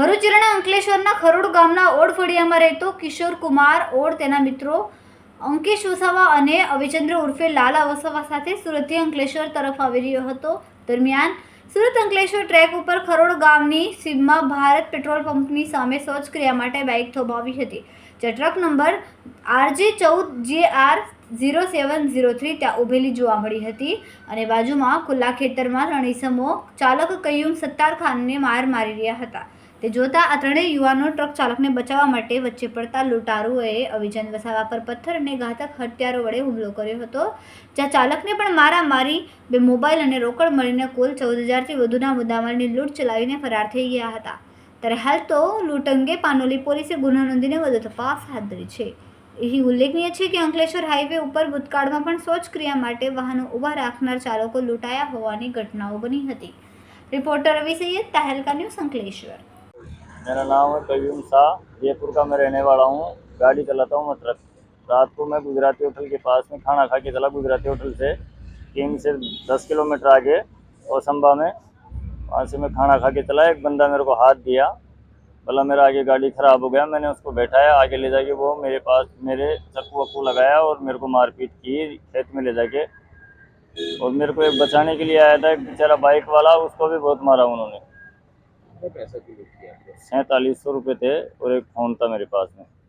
ભરૂચ જિલ્લાના અંકલેશ્વરના ખરોડ ગામના ઓડ ફળિયામાં રહેતો કિશોર કુમાર ઓડ તેના મિત્રો અંકિશ વસાવા અને અવિચંદ્ર ઉર્ફે લાલા વસાવા સાથે સુરતથી અંકલેશ્વર તરફ આવી રહ્યો હતો. દરમિયાન સુરત અંકલેશ્વર ટ્રેક ઉપર ખરોડ ગામની સીમમાં ભારત પેટ્રોલ પંપની સામે શૌચક્રિયા માટે બાઇક થોભાવી હતી, જે ટ્રક નંબર RJ14JR 0703 ત્યાં ઉભેલી જોવા મળી હતી અને બાજુમાં ખુલ્લા ખેતરમાં ત્રણ ઈસમો ચાલક કયુમ સત્તાર ખાનને માર મારી રહ્યા હતા. તે જોતા આ ત્રણેય યુવાનો ટ્રક ચાલકને બચાવવા માટે વચ્ચે પડતા લૂંટારુઓએ અવિચંદ વસાવા પર પથ્થર અને ઘાતક હથિયારો વડે હુમલો કર્યો હતો, જ્યાં ચાલકને પણ મારા મારી 2 મોબાઈલ અને રોકડ મળીને કુલ 14,000થી વધુના મુદ્દામાલની લૂંટ ચલાવીને ફરાર થઈ ગયા હતા. ત્યારે હાલ તો લૂંટ અંગે પાનોલી પોલીસે ગુનો નોંધીને વધુ તપાસ હાથ ધરી છે. અહીં ઉલ્લેખનીય છે કે અંકલેશ્વર હાઈવે ઉપર ભૂતકાળમાં પણ શૌચક્રિયા માટે વાહનો ઊભા રાખનાર ચાલકો લૂંટાયા હોવાની ઘટનાઓ બની હતી. रिपोर्टर रवि सैयद, तहलका न्यूज़, अंकलेश्वर। मेरा नाम है कयूम शाह, जयपुर का मैं रहने वाला हूँ। गाड़ी चलाता हूँ मैं ट्रक। रात को मैं गुजराती होटल के पास में खाना खा के चला, गुजराती होटल से 3 से 10 किलोमीटर आगे औसंबा में, वहाँ से मैं खाना खा के चला। एक बंदा मेरे को हाथ दिया, बोला मेरा आगे गाड़ी ख़राब हो गया। मैंने उसको बैठाया, आगे ले जाके वो मेरे पास मेरे चक्कू वक्कू लगाया और मेरे को मारपीट की खेत में ले जाके। और मेरे को एक बचाने के लिए आया था एक बेचारा बाइक वाला, उसको भी बहुत मारा उन्होंने। 4700 रुपये थे और एक फ़ोन था मेरे पास में।